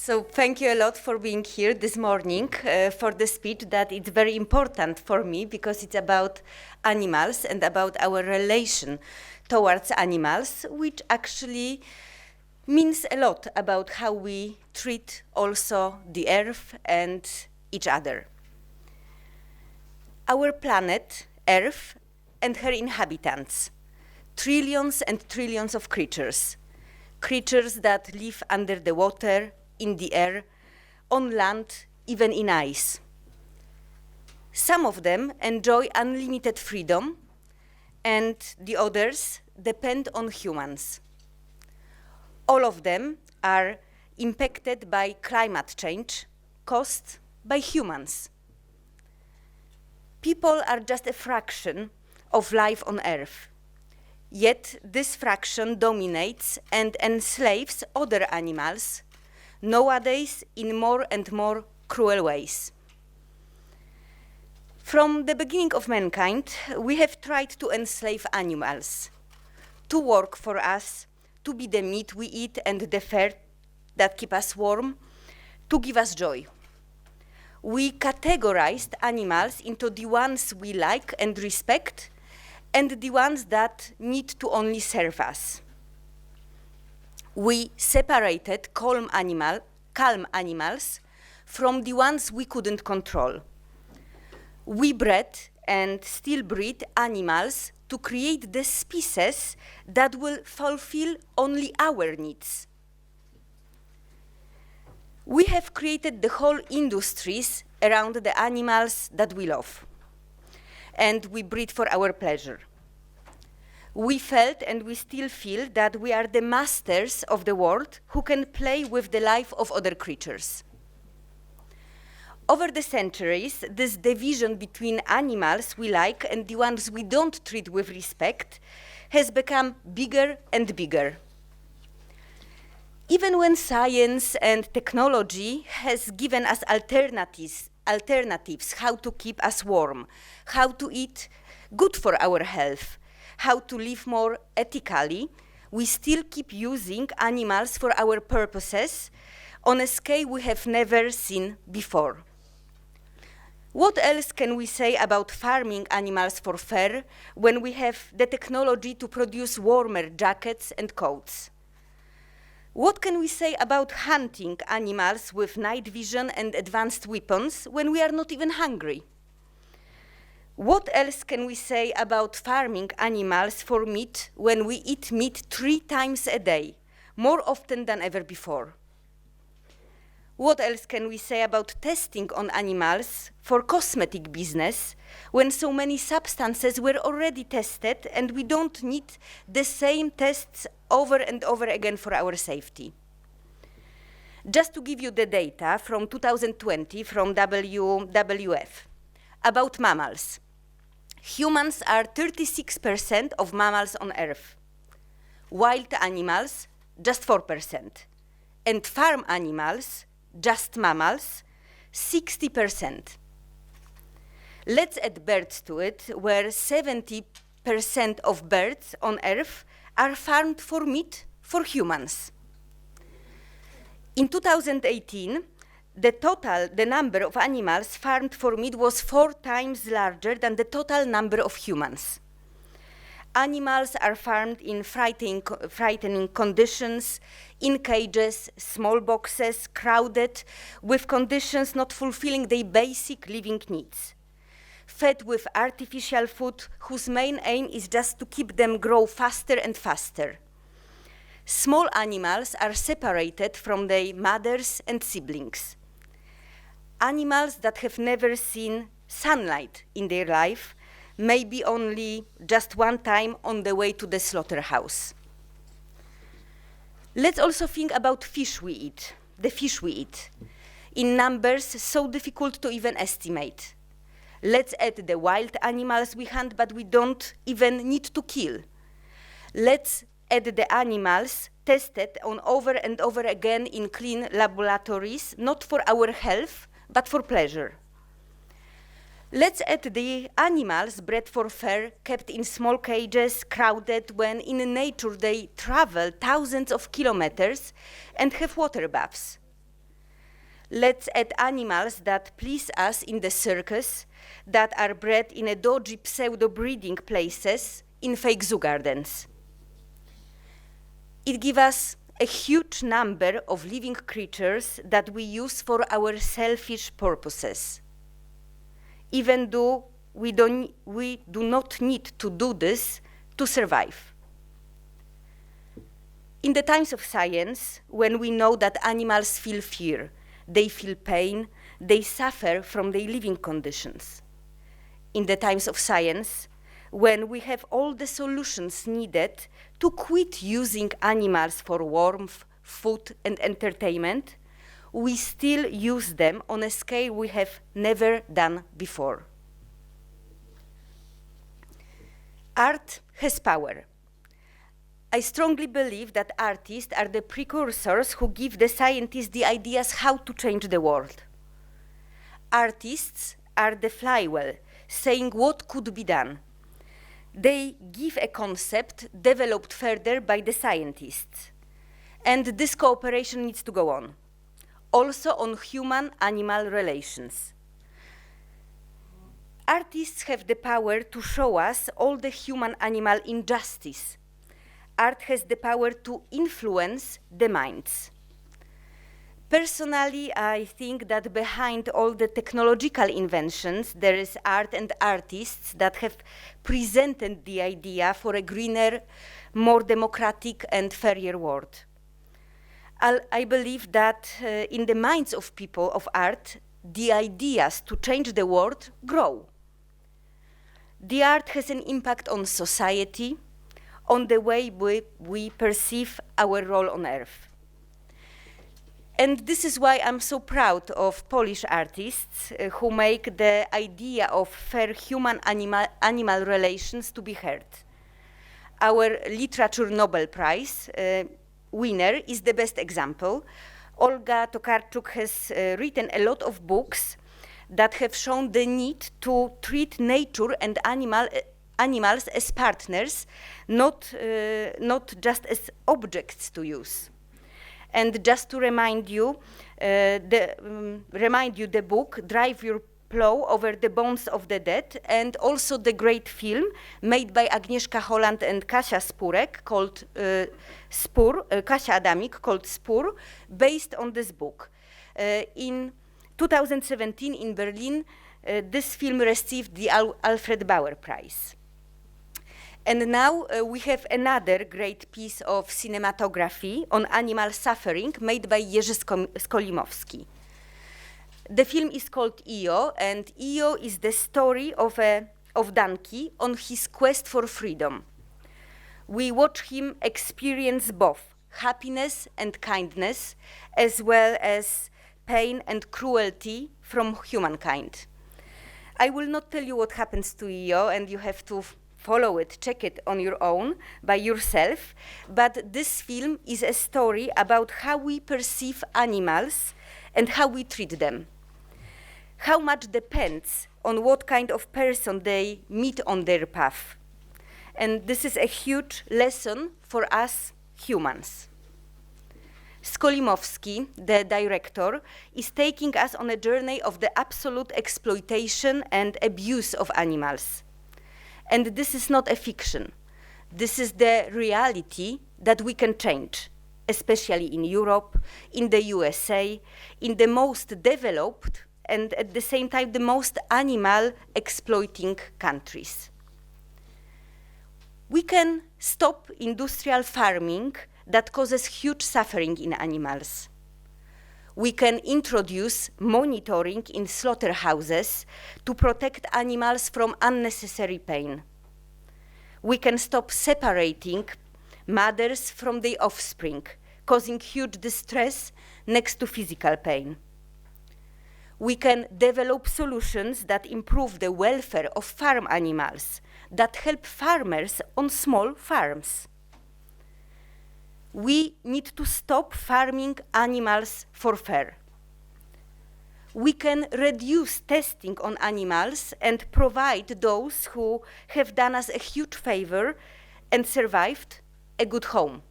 So thank you a lot for being here this morning for the speech that it's very important for me because it's about animals and about our relation towards animals, which actually means a lot about how we treat also the earth and each other. Our planet, Earth, and her inhabitants, trillions and trillions of creatures that live under the water, in the air, on land, even in ice. Some of them enjoy unlimited freedom, and the others depend on humans. All of them are impacted by climate change caused by humans. People are just a fraction of life on Earth, yet this fraction dominates and enslaves other animals, nowadays in more and more cruel ways. From the beginning of mankind, we have tried to enslave animals, to work for us, to be the meat we eat and the fur that keep us warm, to give us joy. We categorized animals into the ones we like and respect and the ones that need to only serve us. We separated calm animals from the ones we couldn't control. We bred and still breed animals to create the species that will fulfill only our needs. We have created the whole industries around the animals that we love, and we breed for our pleasure. We felt and we still feel that we are the masters of the world who can play with the life of other creatures. Over the centuries, this division between animals we like and the ones we don't treat with respect has become bigger and bigger. Even when science and technology has given us alternatives how to keep us warm, how to eat good for our health, how to live more ethically, we still keep using animals for our purposes on a scale we have never seen before. What else can we say about farming animals for fur when we have the technology to produce warmer jackets and coats? What can we say about hunting animals with night vision and advanced weapons when we are not even hungry? What else can we say about farming animals for meat when we eat meat 3 times a day, more often than ever before? What else can we say about testing on animals for cosmetic business when so many substances were already tested and we don't need the same tests over and over again for our safety? Just to give you the data from 2020 from WWF about mammals. Humans are 36% of mammals on Earth. Wild animals, just 4%. And farm animals, just mammals, 60%. Let's add birds to it, where 70% of birds on Earth are farmed for meat for humans. In 2018, the number of animals farmed for meat was 4 times larger than the total number of humans. Animals are farmed in frightening conditions, in cages, small boxes, crowded, with conditions not fulfilling their basic living needs. Fed with artificial food whose main aim is just to keep them grow faster and faster. Small animals are separated from their mothers and siblings. Animals that have never seen sunlight in their life, maybe only just one time on the way to the slaughterhouse. Let's also think about the fish we eat, in numbers so difficult to even estimate. Let's add the wild animals we hunt, but we don't even need to kill. Let's add the animals tested on over and over again in clean laboratories, not for our health, but for pleasure. Let's add the animals bred for fur, kept in small cages, crowded, when in nature they travel thousands of kilometers and have water baths. Let's add animals that please us in the circus, that are bred in a dodgy pseudo-breeding places, in fake zoo gardens. It gives us a huge number of living creatures that we use for our selfish purposes. Even though we do not need to do this to survive. In the times of science, when we know that animals feel fear, they feel pain, they suffer from their living conditions. In the times of science, when we have all the solutions needed to quit using animals for warmth, food, and entertainment, we still use them on a scale we have never done before. Art has power. I strongly believe that artists are the precursors who give the scientists the ideas how to change the world. Artists are the flywheel, saying what could be done. They give a concept developed further by the scientists. And this cooperation needs to go on, also on human-animal relations. Artists have the power to show us all the human-animal injustice. Art has the power to influence the minds. Personally, I think that behind all the technological inventions, there is art and artists that have presented the idea for a greener, more democratic and fairer world. I believe that in the minds of people of art, the ideas to change the world grow. The art has an impact on society, on the way we perceive our role on Earth. And this is why I'm so proud of Polish artists who make the idea of fair human-animal relations to be heard. Our Literature Nobel Prize winner is the best example. Olga Tokarczuk has written a lot of books that have shown the need to treat nature and animals as partners, not just as objects to use. And just to remind you, the book "Drive Your Plow Over the Bones of the Dead," and also the great film made by Agnieszka Holland and Kasia Spurek called Kasia Adamik called Spur, based on this book. In 2017 in Berlin, this film received the Alfred Bauer Prize. And now we have another great piece of cinematography on animal suffering made by Jerzy Skolimowski. The film is called Io, and Io is the story of donkey on his quest for freedom. We watch him experience both happiness and kindness, as well as pain and cruelty from humankind. I will not tell you what happens to Io, and you have to follow it, check it on your own, by yourself, but this film is a story about how we perceive animals and how we treat them. How much depends on what kind of person they meet on their path. And this is a huge lesson for us humans. Skolimowski, the director, is taking us on a journey of the absolute exploitation and abuse of animals. And this is not a fiction. This is the reality that we can change, especially in Europe, in the USA, in the most developed and at the same time the most animal exploiting countries. We can stop industrial farming that causes huge suffering in animals. We can introduce monitoring in slaughterhouses to protect animals from unnecessary pain. We can stop separating mothers from their offspring, causing huge distress next to physical pain. We can develop solutions that improve the welfare of farm animals, that help farmers on small farms. We need to stop farming animals for fur. We can reduce testing on animals and provide those who have done us a huge favor and survived a good home.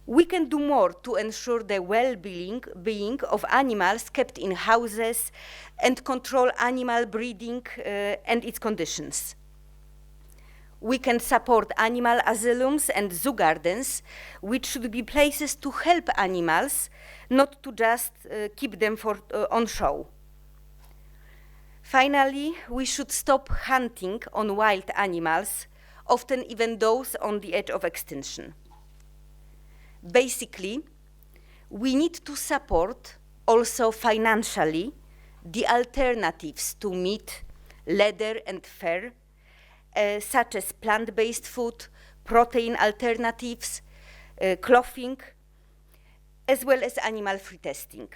We can do more to ensure the well-being of animals kept in houses and control animal breeding and its conditions. We can support animal asylums and zoo gardens, which should be places to help animals, not to just keep them on show. Finally, we should stop hunting on wild animals, often even those on the edge of extinction. Basically, we need to support also financially the alternatives to meat, leather, and fur, such as plant-based food, protein alternatives, clothing, as well as animal-free testing.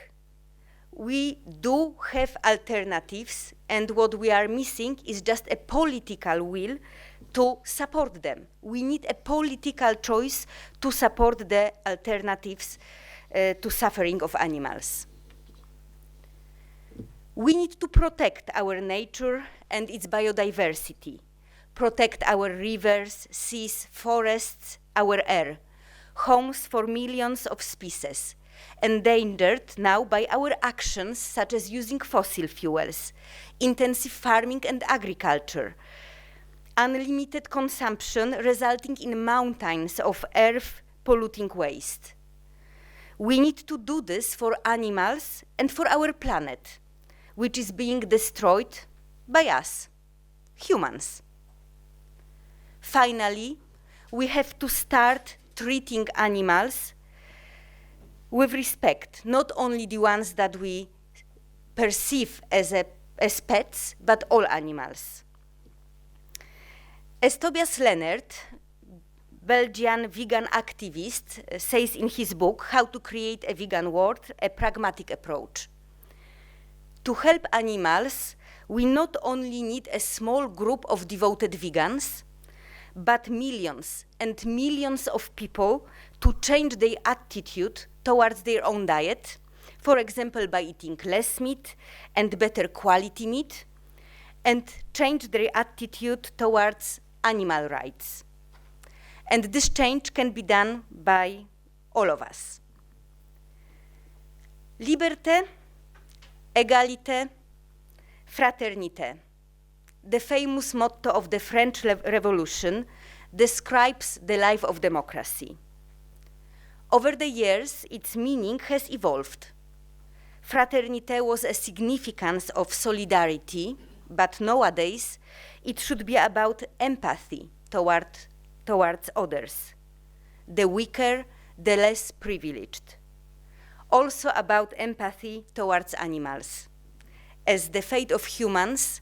We do have alternatives, and what we are missing is just a political will to support them. We need a political choice to support the alternatives to suffering of animals. We need to protect our nature and its biodiversity, protect our rivers, seas, forests, our air, homes for millions of species, endangered now by our actions such as using fossil fuels, intensive farming and agriculture, unlimited consumption resulting in mountains of earth polluting waste. We need to do this for animals and for our planet, which is being destroyed by us, humans. Finally, we have to start treating animals with respect, not only the ones that we perceive as pets, but all animals. As Tobias Lennert, Belgian vegan activist, says in his book, How to Create a Vegan World, a pragmatic approach. To help animals, we not only need a small group of devoted vegans, but millions and millions of people to change their attitude towards their own diet, for example, by eating less meat and better quality meat, and change their attitude towards animal rights. And this change can be done by all of us. Liberté, égalité, fraternité. The famous motto of the French Revolution describes the life of democracy. Over the years, its meaning has evolved. Fraternité was a significance of solidarity, but nowadays it should be about empathy towards others, the weaker, the less privileged. Also about empathy towards animals, as the fate of humans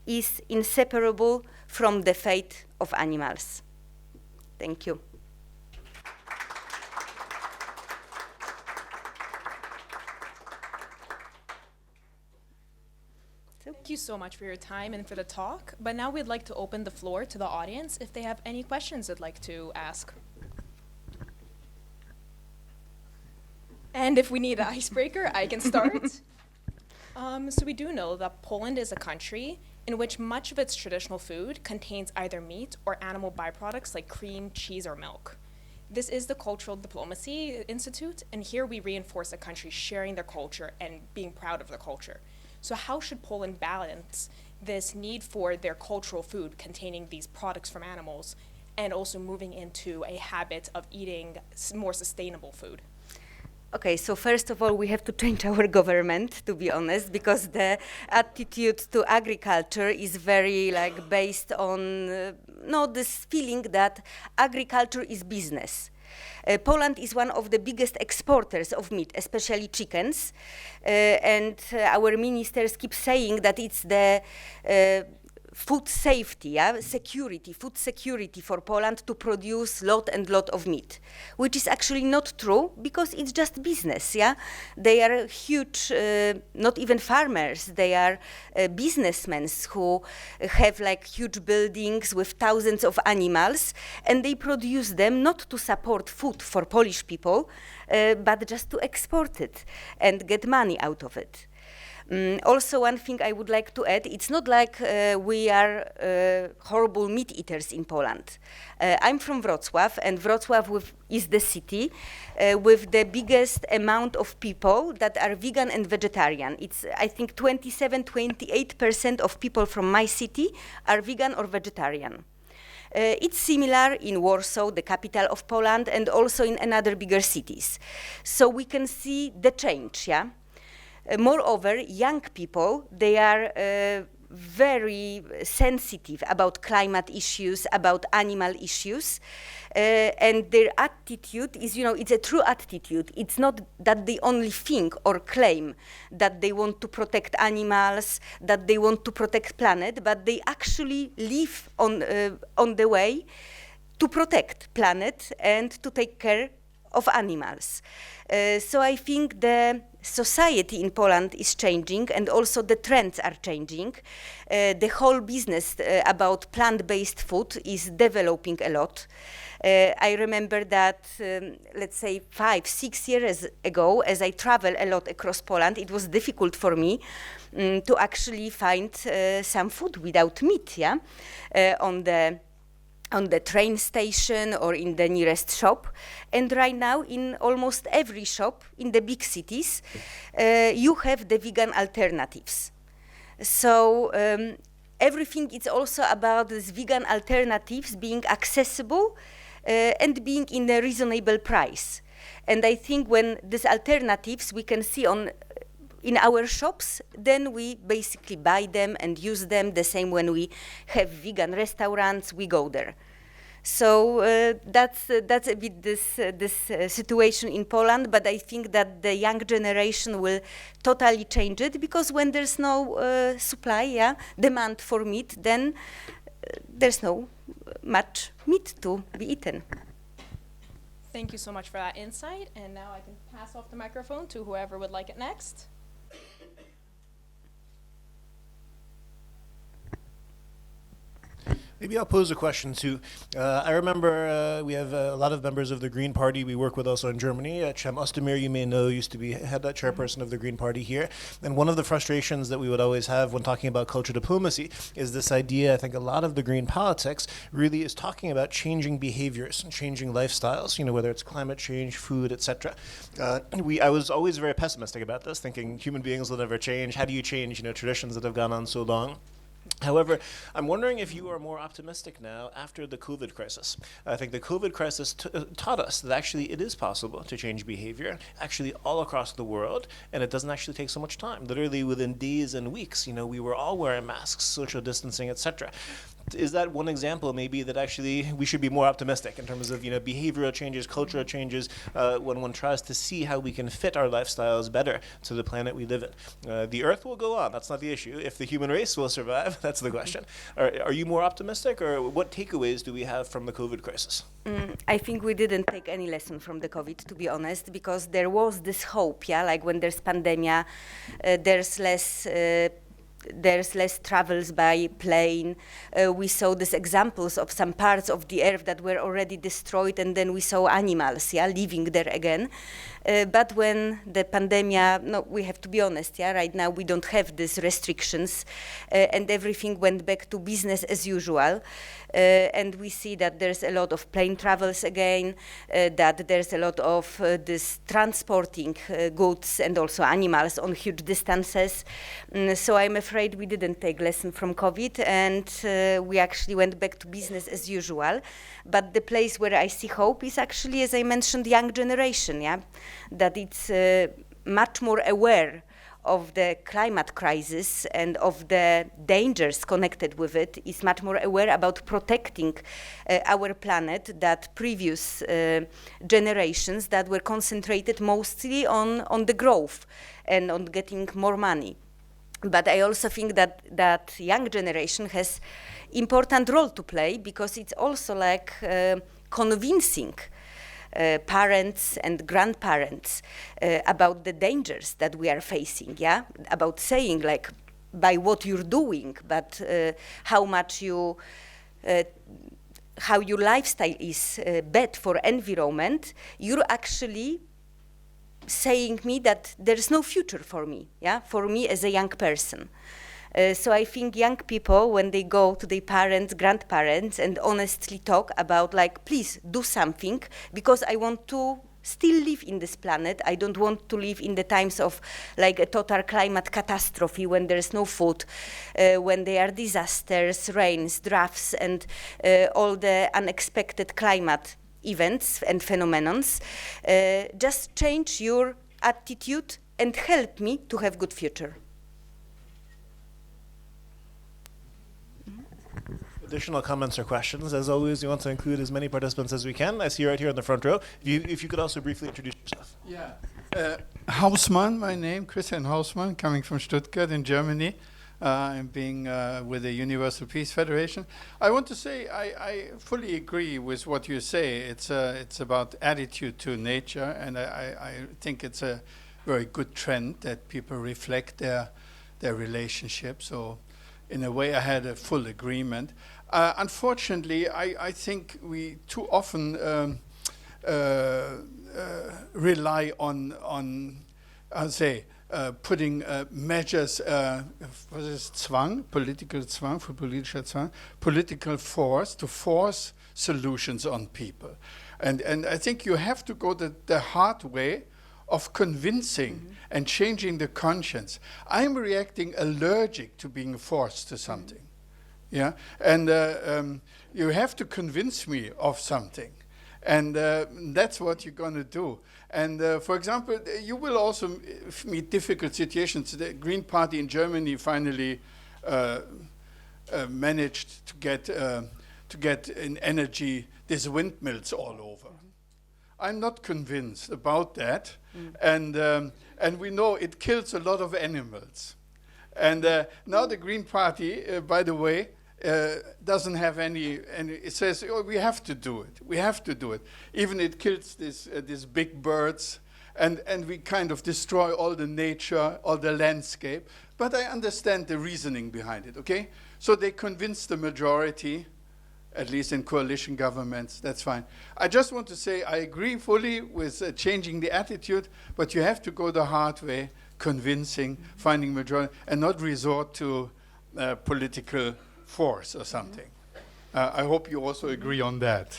is inseparable from the fate of animals. Thank you. Thank you so much for your time and for the talk. But now we'd like to open the floor to the audience if they have any questions they'd like to ask. And if we need an icebreaker, I can start. So we do know that Poland is a country in which much of its traditional food contains either meat or animal byproducts like cream, cheese, or milk. This is the Cultural Diplomacy Institute, and here we reinforce a country sharing their culture and being proud of their culture. So how should Poland balance this need for their cultural food containing these products from animals and also moving into a habit of eating more sustainable food? Okay, so first of all, we have to change our government, to be honest, because the attitude to agriculture is very based on this feeling that agriculture is business. Poland is one of the biggest exporters of meat, especially chickens, and our ministers keep saying that it's the food safety, food security for Poland to produce lot of meat, which is actually not true because it's just business, They are huge, not even farmers, they are businessmen who have huge buildings with thousands of animals, and they produce them not to support food for Polish people, but just to export it and get money out of it. Also, one thing I would like to add, it's not like we are horrible meat eaters in Poland. I'm from Wrocław, and Wrocław is the city with the biggest amount of people that are vegan and vegetarian. It's, I think, 28% of people from my city are vegan or vegetarian. It's similar in Warsaw, the capital of Poland, and also in another bigger cities. So we can see the change, yeah? Moreover, young people, they are very sensitive about climate issues, about animal issues, and their attitude is, it's a true attitude. It's not that they only think or claim that they want to protect animals, that they want to protect planet, but they actually live on the way to protect planet and to take care of animals. So I think the society in Poland is changing, and also the trends are changing. The whole business about plant-based food is developing a lot. I remember that, let's say 5-6 years ago, as I travel a lot across Poland, it was difficult for me to actually find some food without meat, yeah, on the train station or in the nearest shop. And right now, in almost every shop in the big cities, you have the vegan alternatives. So everything is also about these vegan alternatives being accessible and being in a reasonable price. And I think when these alternatives we can see in our shops, then we basically buy them and use them. The same when we have vegan restaurants, we go there. So that's a bit this situation in Poland, but I think that the young generation will totally change it, because when there's no supply, demand for meat, then there's no much meat to be eaten. Thank you so much for that insight, and now I can pass off the microphone to whoever would like it next. Maybe I'll pose a question too. I remember we have a lot of members of the Green Party we work with also in Germany. Cem Özdemir, you may know, used to be head chairperson of the Green Party here. And one of the frustrations that we would always have when talking about culture diplomacy is this idea. I think a lot of the green politics really is talking about changing behaviors and changing lifestyles, whether it's climate change, food, etc. I was always very pessimistic about this, thinking human beings will never change. How do you change, traditions that have gone on so long? However, I'm wondering if you are more optimistic now after the COVID crisis. I think the COVID crisis taught us that actually it is possible to change behavior, actually all across the world, and it doesn't actually take so much time. Literally within days and weeks, we were all wearing masks, social distancing, etc. Is that one example maybe that actually we should be more optimistic in terms of behavioral changes, cultural changes, when one tries to see how we can fit our lifestyles better to the planet we live in? The Earth will go on, that's not the issue. If the human race will survive, that's the question. Are you more optimistic, or what takeaways do we have from the COVID crisis? I think we didn't take any lesson from the COVID, to be honest, because there was this hope, like when there's pandemia, there's less travels by plane. We saw these examples of some parts of the earth that were already destroyed, and then we saw animals, living there again. But when the pandemic, no, we have to be honest, right now we don't have these restrictions, and everything went back to business as usual. And we see that there's a lot of plane travels again, that there's a lot of this transporting goods and also animals on huge distances. So I'm afraid we didn't take lesson from COVID, and we actually went back to business as usual. But the place where I see hope is actually, as I mentioned, young generation, that it's much more aware of the climate crisis and of the dangers connected with it, is much more aware about protecting our planet that previous generations that were concentrated mostly on the growth and on getting more money. But I also think that young generation has important role to play, because it's also like convincing parents and grandparents about the dangers that we are facing, about saying like by what you're doing, but how much how your lifestyle is bad for environment, you're actually saying me that there is no future for me, yeah, for me as a young person. So I think young people, when they go to their parents, grandparents, and honestly talk about like, please do something, because I want to still live in this planet. I don't want to live in the times of like a total climate catastrophe when there is no food, when there are disasters, rains, droughts, and all the unexpected climate events and phenomenons. Just change your attitude and help me to have good future. Additional comments or questions? As always, we want to include as many participants as we can. I see you right here in the front row. If you could also briefly introduce yourself. Yeah. Hausmann, my name, Christian Hausmann, coming from Stuttgart in Germany. And being with the Universal Peace Federation. I want to say I fully agree with what you say. It's about attitude to nature, and I think it's a very good trend that people reflect their relationship. So in a way, I had a full agreement. Unfortunately, I think we too often rely on I'll say, putting measures, was it Zwang, political Zwang, für politischer Zwang, political force to force solutions on people. And I think you have to go the hard way of convincing and changing the conscience. I'm reacting allergic to being forced to something. Yeah, and you have to convince me of something. And that's what you're going to do. And for example, you will also meet difficult situations. The Green Party in Germany finally managed to get in energy these windmills all over. I'm not convinced about that. And we know it kills a lot of animals. And now the Green Party, by the way, doesn't have any, and it says, oh, we have to do it. We have to do it. Even it kills these big birds, and we kind of destroy all the nature, all the landscape. But I understand the reasoning behind it, okay? So they convince the majority, at least in coalition governments, that's fine. I just want to say I agree fully with changing the attitude, but you have to go the hard way, convincing, finding majority, and not resort to political force or something. I hope you also agree on that.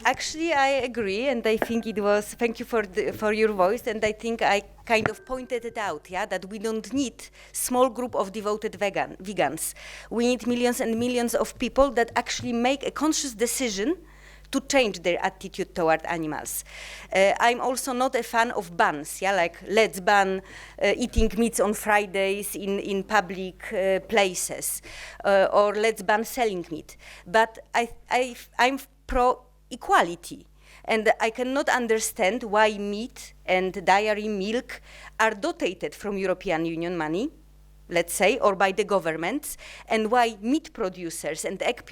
Actually, I agree, and I think it was, thank you for your voice, and I think I kind of pointed it out, yeah, that we don't need small group of devoted vegans. We need millions and millions of people that actually make a conscious decision to change their attitude toward animals. I'm also not a fan of bans, yeah, like let's ban eating meats on Fridays in public places, or let's ban selling meat. But I'm pro-equality, and I cannot understand why meat and dairy milk are dotated from European Union money, let's say, or by the governments, and why meat producers and egg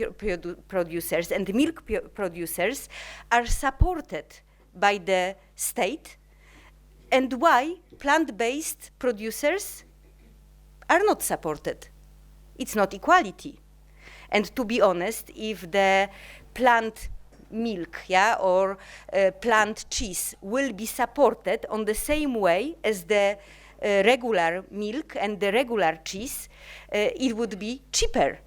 producers and milk producers are supported by the state, and why plant-based producers are not supported. It's not equality. And to be honest, if the plant milk, yeah, or plant cheese will be supported on the same way as the regular milk and the regular cheese, it would be cheaper.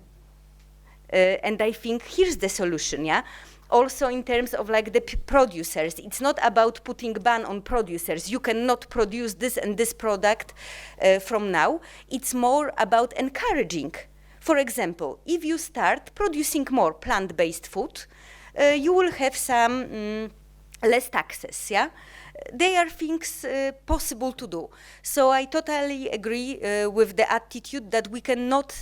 And I think here's the solution, yeah? Also in terms of like the producers, it's not about putting ban on producers. You cannot produce this and this product from now. It's more about encouraging. For example, if you start producing more plant-based food, you will have some less taxes, yeah? They are things possible to do. So I totally agree with the attitude that we cannot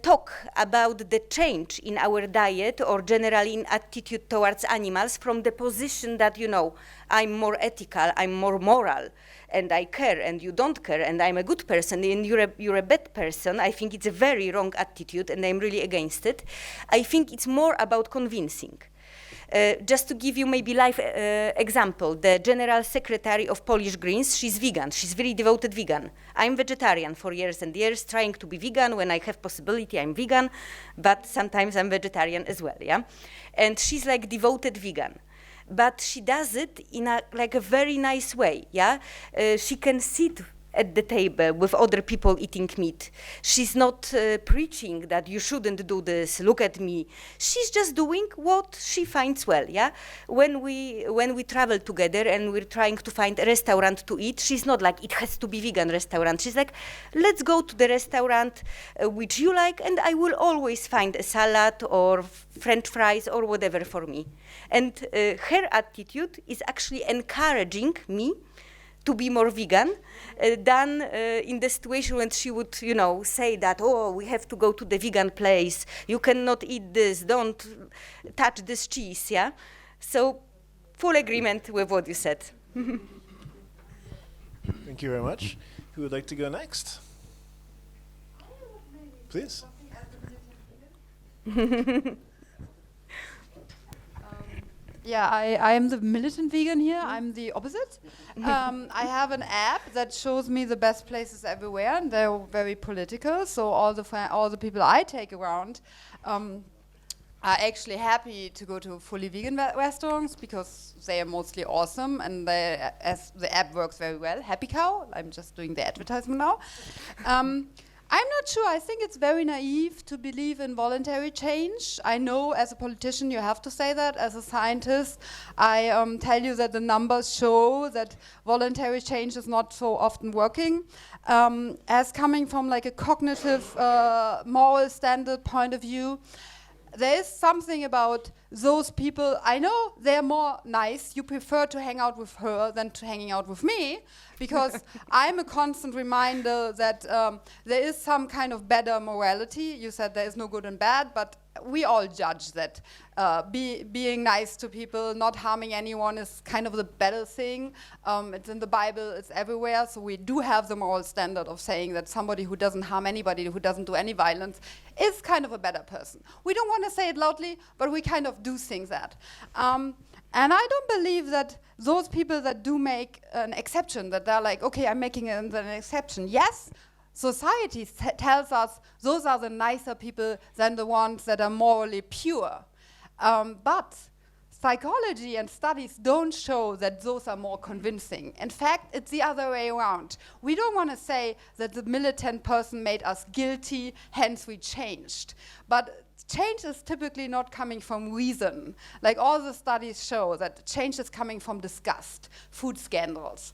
talk about the change in our diet or generally in attitude towards animals from the position that, you know, I'm more ethical, I'm more moral, and I care, and you don't care, and I'm a good person, and you're a bad person. I think it's a very wrong attitude, and I'm really against it. I think it's more about convincing. Just to give you maybe live example, the General Secretary of Polish Greens, she's vegan. She's very devoted vegan. I'm vegetarian for years and years, trying to be vegan. When I have possibility, I'm vegan, but sometimes I'm vegetarian as well, yeah? And she's like devoted vegan. but she does it in a very nice way. Yeah, she can sit at the table with other people eating meat. She's not preaching that you shouldn't do this, look at me. She's just doing what she finds well, yeah? When we travel together and we're trying to find a restaurant to eat, she's not like, it has to be vegan restaurant. She's like, let's go to the restaurant which you like, and I will always find a salad or French fries or whatever for me. And her attitude is actually encouraging me to be more vegan than in the situation when she would, say that, oh, we have to go to the vegan place, you cannot eat this, don't touch this cheese, yeah? So, full agreement with what you said. Thank you very much. Who would like to go next? Please. Yeah, I am the militant vegan here. I'm the opposite. I have an app that shows me the best places everywhere, and they're very political. So all the people I take around are actually happy to go to fully vegan restaurants because they are mostly awesome, and as the app works very well. Happy Cow. I'm just doing the advertisement now. I'm not sure. I think it's very naive to believe in voluntary change. I know as a politician you have to say that. As a scientist, I tell you that the numbers show that voluntary change is not so often working. As coming from like a cognitive, moral standard point of view, there is something about those people. I know they're more nice. You prefer to hang out with her than to hanging out with me, because I'm a constant reminder that there is some kind of better morality. You said there is no good and bad, but we all judge that being nice to people, not harming anyone is kind of the better thing. It's in the Bible, it's everywhere. So we do have the moral standard of saying that somebody who doesn't harm anybody, who doesn't do any violence, is kind of a better person. We don't want to say it loudly, but we kind of do think that. And I don't believe that those people that do make an exception, that they're like, okay, I'm making an exception. Yes, society tells us those are the nicer people than the ones that are morally pure. But psychology and studies don't show that those are more convincing. In fact, it's the other way around. We don't want to say that the militant person made us guilty, hence we changed. But change is typically not coming from reason. Like all the studies show that change is coming from disgust, food scandals,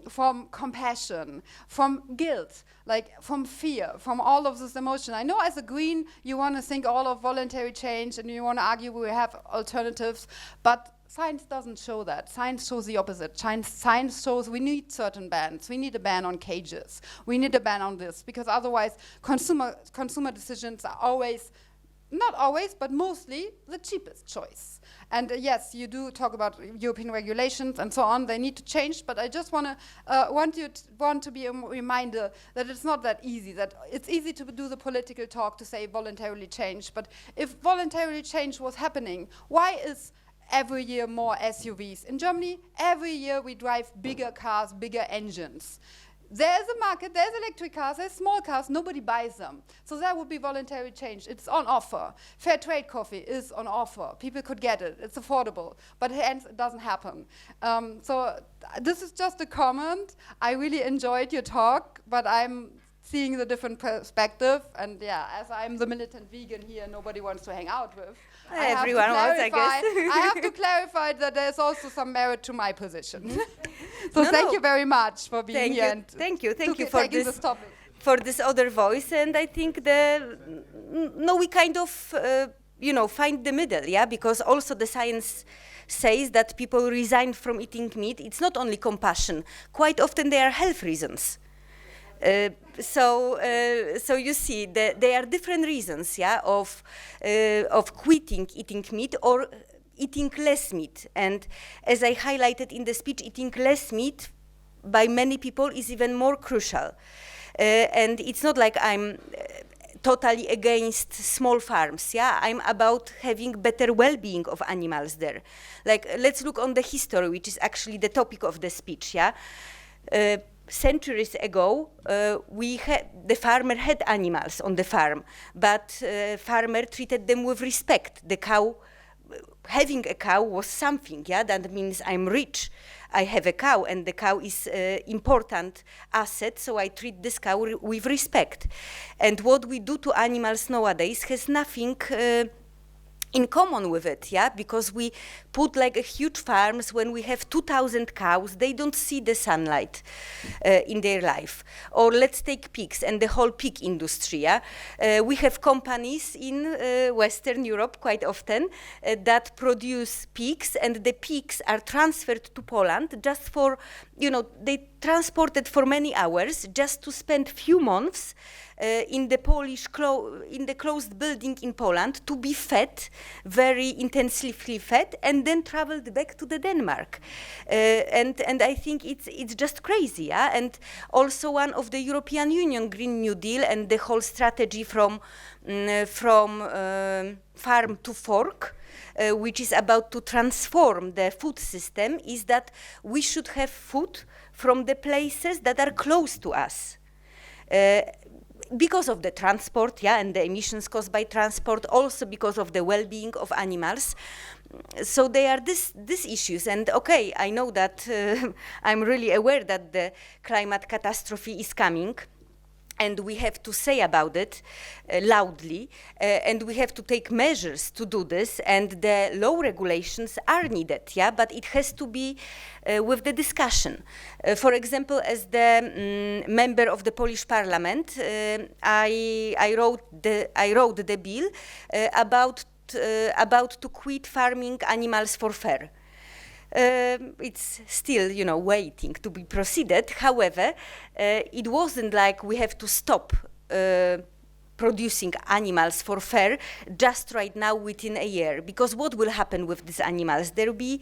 from compassion, from guilt, like from fear, from all of this emotion. I know as a green, you want to think all of voluntary change and you want to argue we have alternatives, but science doesn't show that. Science shows the opposite. Science shows we need certain bans. We need a ban on cages. We need a ban on this, because otherwise consumer decisions are always, not always, but mostly the cheapest choice. And yes, you do talk about European regulations and so on. They need to change, but I just want to be a reminder that it's not that easy. That it's easy to do the political talk to say voluntarily change, but if voluntarily change was happening, why is every year more SUVs? In Germany, every year we drive bigger cars, bigger engines. There's a market, there's electric cars, there's small cars, nobody buys them. So that would be voluntary change. It's on offer. Fair trade coffee is on offer. People could get it, it's affordable, but hence it doesn't happen. So this is just a comment. I really enjoyed your talk, but I'm seeing the different perspective, and yeah, as I'm the militant vegan here, nobody wants to hang out with. Everyone wants, I guess. I have to clarify that there's also some merit to my position. So thank you very much for being here. And thank you for this topic. For this other voice, and I think we kind of find the middle, yeah, because also the science says that people resign from eating meat. It's not only compassion. Quite often they are health reasons. So you see, there are different reasons, yeah, of quitting eating meat or eating less meat. And as I highlighted in the speech, eating less meat by many people is even more crucial. And it's not like I'm totally against small farms, yeah? I'm about having better well-being of animals there. Like, let's look on the history, which is actually the topic of the speech, yeah? Centuries ago, the farmer had animals on the farm, but farmer treated them with respect. The cow having a cow was something, yeah, that means I'm rich. I have a cow, and the cow is important asset, so I treat this cow with respect. And what we do to animals nowadays has nothing in common with it, yeah, because we put like a huge farms. When we have 2,000 cows, they don't see the sunlight in their life. Or let's take pigs and the whole pig industry, yeah. We have companies in Western Europe quite often that produce pigs, and the pigs are transferred to Poland just for, they transported for many hours just to spend few months in the in the closed building in Poland to be fed, very intensively fed, and then traveled back to the Denmark. And I think it's just crazy, yeah? And also one of the European Union Green New Deal and the whole strategy from farm to fork, which is about to transform the food system, is that we should have food from the places that are close to us. Because of the transport, yeah, and the emissions caused by transport, also because of the well-being of animals. So there are these issues, and okay, I know that I'm really aware that the climate catastrophe is coming, and we have to say about it loudly, and we have to take measures to do this, and the law regulations are needed, yeah, but it has to be with the discussion. For example, as the member of the Polish Parliament, I wrote the bill about to quit farming animals for fur. It's still, waiting to be proceeded. However, it wasn't like we have to stop producing animals for fur just right now within a year, because what will happen with these animals? They'll be,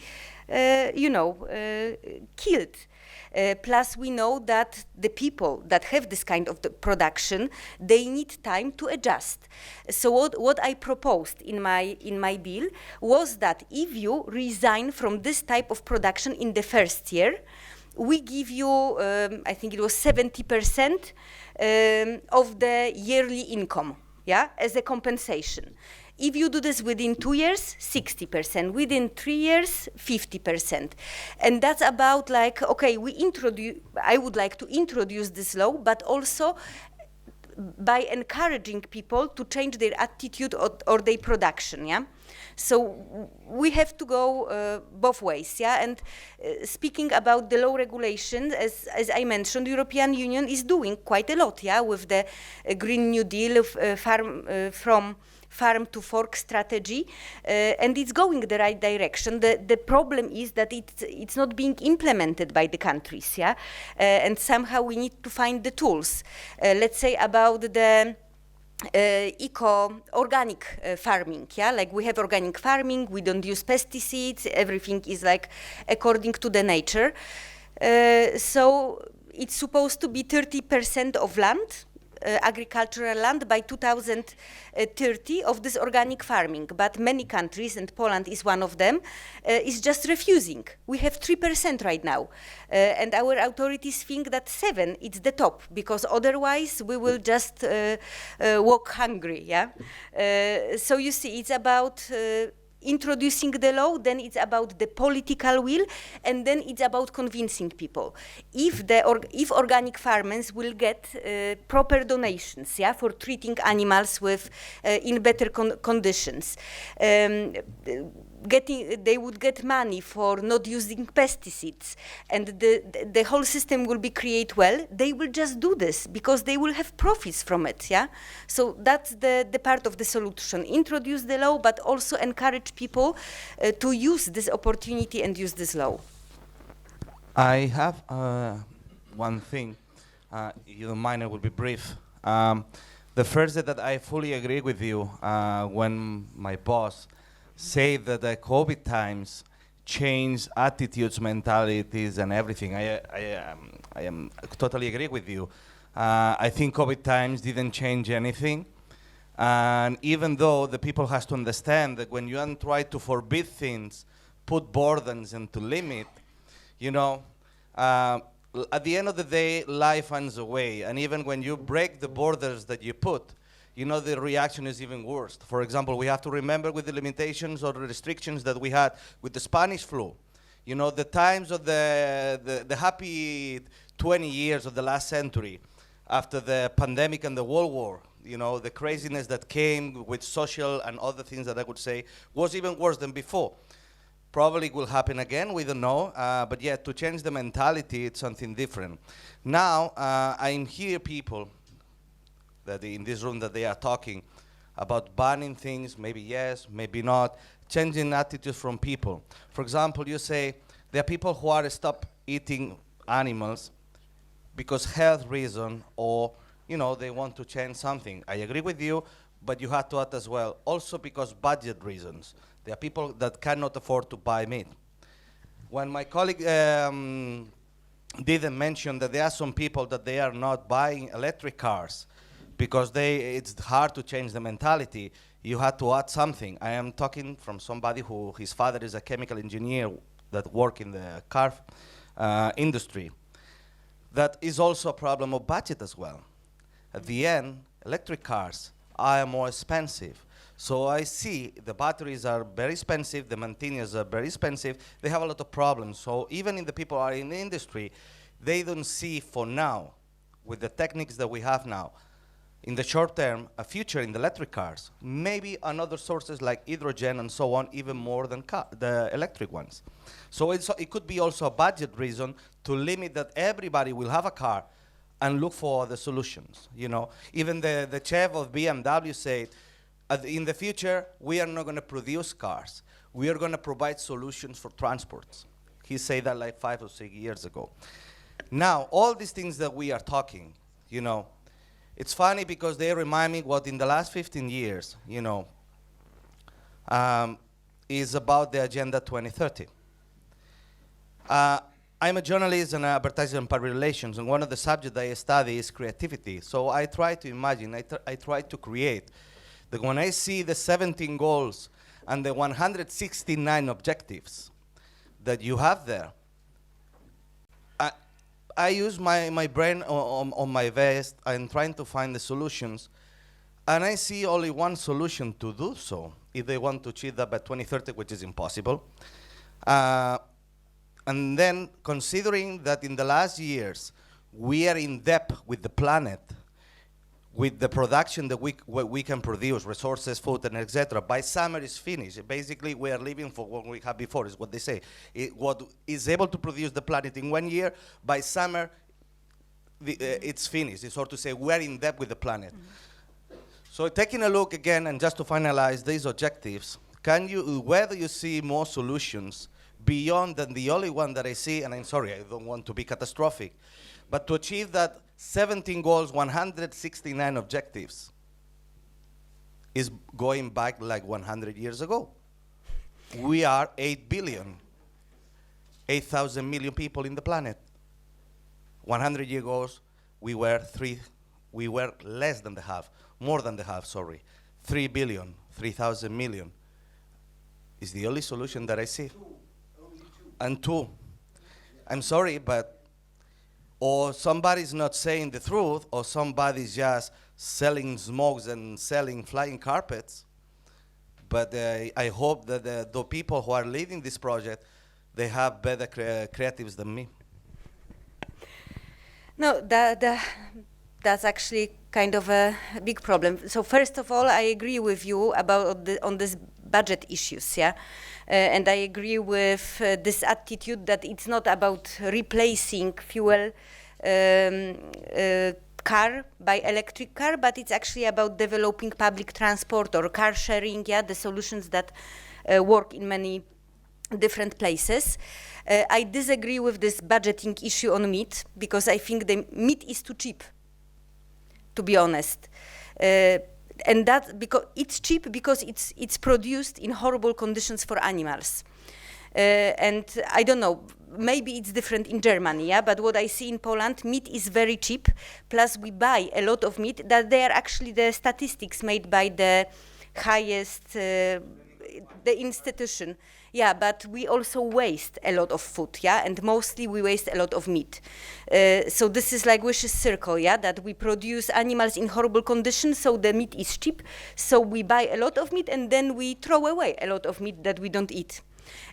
killed. Plus, we know that the people that have this kind of the production, they need time to adjust. So what I proposed in my bill was that if you resign from this type of production in the first year, we give you, I think it was 70% of the yearly income, yeah, as a compensation. If you do this within 2 years, 60%. Within 3 years, 50%. And that's about like, okay, I would like to introduce this law, but also by encouraging people to change their attitude or their production, yeah? So we have to go both ways, yeah? And speaking about the law regulations, as I mentioned, the European Union is doing quite a lot, yeah, with the Green New Deal from farm to fork strategy, and it's going the right direction. The problem is that it's not being implemented by the countries, yeah, and somehow we need to find the tools. Let's say about the organic farming, yeah, like we have organic farming, we don't use pesticides, everything is like according to the nature. So it's supposed to be 30% of land, agricultural land by 2030 of this organic farming, but many countries, and Poland is one of them, is just refusing. We have 3% right now, and our authorities think that 7 is the top, because otherwise we will just walk hungry, yeah? So you see, it's about introducing the law, then it's about the political will, and then it's about convincing people. If organic farmers will get proper donations, yeah, for treating animals with in better conditions, they would get money for not using pesticides, and the whole system will be created well, they will just do this because they will have profits from it, yeah? So that's the part of the solution. Introduce the law, but also encourage people to use this opportunity and use this law. I have one thing. You don't mind, I will be brief. The first is that I fully agree with you when my boss say that the COVID times change attitudes, mentalities, and everything. I am totally agree with you. I think COVID times didn't change anything. And even though the people has to understand that when you try to forbid things, put borders and to limit, at the end of the day, life finds a way. And even when you break the borders that you put, the reaction is even worse. For example, we have to remember with the limitations or the restrictions that we had with the Spanish flu. The times of the happy 20 years of the last century, after the pandemic and the World War, the craziness that came with social and other things that I would say was even worse than before. Probably will happen again, we don't know, but yeah, to change the mentality, it's something different. Now, I'm hear people that in this room that they are talking about banning things, maybe yes, maybe not, changing attitudes from people. For example, you say there are people who are stop eating animals because health reason or they want to change something. I agree with you, but you have to add as well, also because budget reasons. There are people that cannot afford to buy meat. When my colleague didn't mention that there are some people that they are not buying electric cars because it's hard to change the mentality, you have to add something. I am talking from somebody who his father is a chemical engineer that work in the car industry. That is also a problem of budget as well. At the end, electric cars are more expensive. So I see the batteries are very expensive, the maintenance are very expensive, they have a lot of problems. So even if the people are in the industry, they don't see for now, with the techniques that we have now, in the short term, a future in the electric cars. Maybe another sources like hydrogen and so on, even more than the electric ones. So it could be also a budget reason to limit that everybody will have a car and look for the solutions. Even the chef of BMW said, in the future, we are not going to produce cars. We are going to provide solutions for transports. He said that like 5 or 6 years ago. Now, all these things that we are talking, it's funny because they remind me what in the last 15 years, is about the Agenda 2030. I'm a journalist and advertising and public relations, and one of the subjects that I study is creativity. So I try to imagine, I try to create that when I see the 17 goals and the 169 objectives that you have there, I use my brain on my vest and trying to find the solutions, and I see only one solution to do so, if they want to achieve that by 2030, which is impossible. And then considering that in the last years, we are in debt with the planet, with the production that we can produce, resources, food, and etc. By summer is finished. Basically, we are living for what we had before, is what they say. What is able to produce the planet in 1 year, by summer, it's finished. It's sort to say we are in debt with the planet. Mm-hmm. So taking a look again, and just to finalize these objectives, whether you see more solutions beyond than the only one that I see, and I'm sorry, I don't want to be catastrophic, but to achieve that 17 goals, 169 objectives is going back like 100 years ago. We are 8 billion, 8,000 million people in the planet. 100 years ago, we were less than the half, more than the half, sorry. 3 billion, 3,000 million is the only solution that I see. And two, I'm sorry, but or somebody's not saying the truth, or somebody's just selling smokes and selling flying carpets. But I hope that the people who are leading this project, they have better creatives than me. No, that's actually kind of a big problem. So first of all, I agree with you about on this budget issues, yeah? And I agree with this attitude that it's not about replacing fuel car by electric car, but it's actually about developing public transport or car sharing, yeah, the solutions that work in many different places. I disagree with this budgeting issue on meat, because I think the meat is too cheap, to be honest. And that because it's cheap because it's produced in horrible conditions for animals. And I don't know, maybe it's different in Germany, yeah, but what I see in Poland, meat is very cheap, plus we buy a lot of meat, that they are actually the statistics made by the highest the institution. Yeah, but we also waste a lot of food, yeah, and mostly we waste a lot of meat. So this is like vicious circle, yeah, that we produce animals in horrible conditions, so the meat is cheap, so we buy a lot of meat and then we throw away a lot of meat that we don't eat.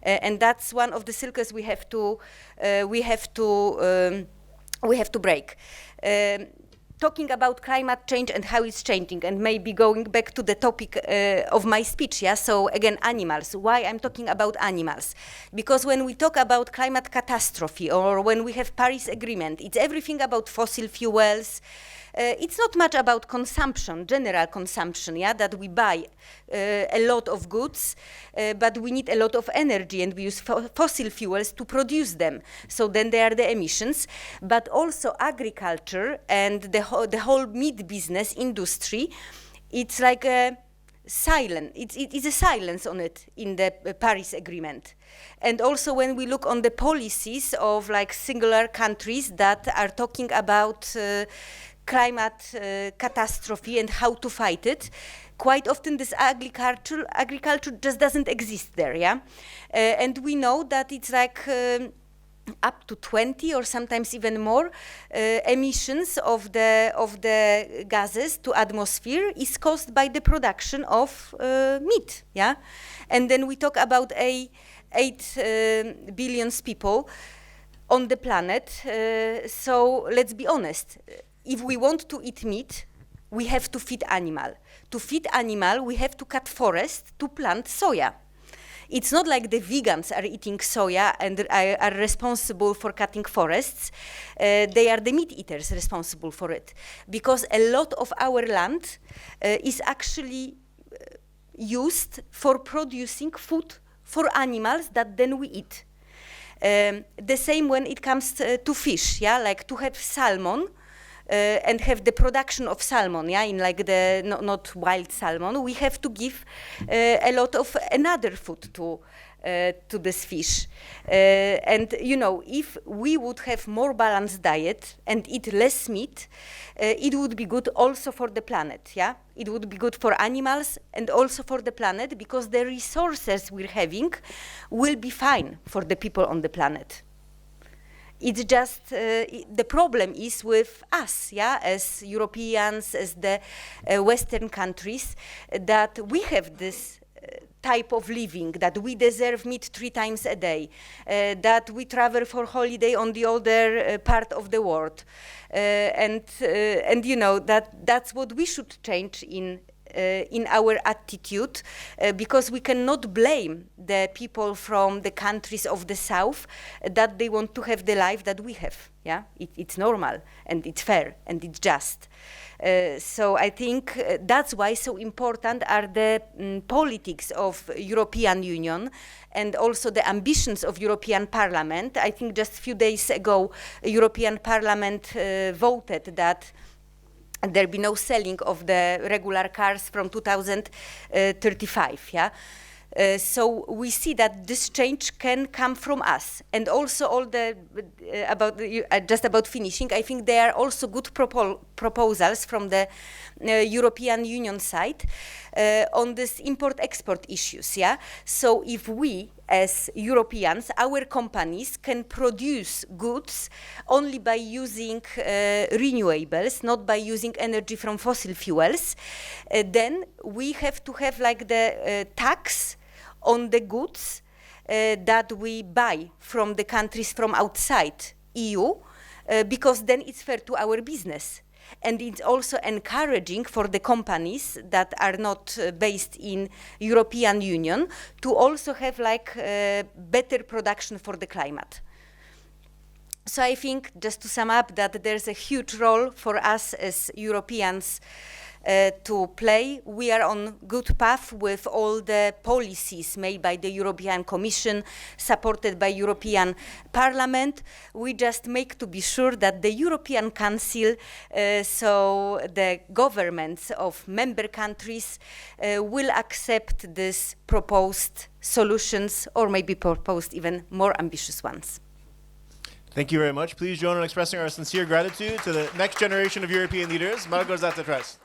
And that's one of the circles we have to break. Talking about climate change and how it's changing, and maybe going back to the topic of my speech, yeah, so again, animals. Why I'm talking about animals? Because when we talk about climate catastrophe, or when we have Paris Agreement, it's everything about fossil fuels. It's not much about consumption, general consumption, yeah, that we buy a lot of goods, but we need a lot of energy and we use fossil fuels to produce them. So then there are the emissions, but also agriculture and the whole meat business industry, it's like a silent, it is a silence on it in the Paris Agreement. And also when we look on the policies of like singular countries that are talking about climate catastrophe and how to fight it, quite often this agriculture just doesn't exist there, yeah? And we know that it's like up to 20 or sometimes even more emissions of the gases to atmosphere is caused by the production of meat, yeah? And then we talk about 8 billion people on the planet, so let's be honest. If we want to eat meat, we have to feed animal. To feed animal, we have to cut forest to plant soya. It's not like the vegans are eating soya and are responsible for cutting forests. They are the meat eaters responsible for it. Because a lot of our land is actually used for producing food for animals that then we eat. The same when it comes to fish, yeah, like to have salmon, and have the production of salmon, yeah, in like the not wild salmon, we have to give a lot of another food to this fish. And you know, if we would have more balanced diet and eat less meat, it would be good also for the planet, yeah? It would be good for animals and also for the planet, because the resources we're having will be fine for the people on the planet. It's just the problem is with us, yeah, as Europeans, as the Western countries, that we have this type of living, that we deserve meat 3 times a day, that we travel for holiday on the other part of the world, and you know that's what we should change in our attitude, because we cannot blame the people from the countries of the South that they want to have the life that we have. Yeah, it's normal and it's fair and it's just. So I think that's why so important are the politics of European Union and also the ambitions of European Parliament. I think just a few days ago, European Parliament voted that there be no selling of the regular cars from 2035, yeah? So we see that this change can come from us. And also all the, just about finishing, I think there are also good proposals from the European Union side on this import-export issues, yeah? So if we, as Europeans, our companies can produce goods only by using renewables, not by using energy from fossil fuels, then we have to have like the tax on the goods that we buy from the countries from outside EU, because then it's fair to our business. And it's also encouraging for the companies that are not based in European Union to also have like better production for the climate. So I think, just to sum up, that there's a huge role for us as Europeans to play. We are on good path with all the policies made by the European Commission, supported by European Parliament. We just make to be sure that the European Council, so the governments of member countries, will accept these proposed solutions, or maybe proposed even more ambitious ones. Thank you very much. Please join in expressing our sincere gratitude to the next generation of European leaders. Małgorzata Tracz.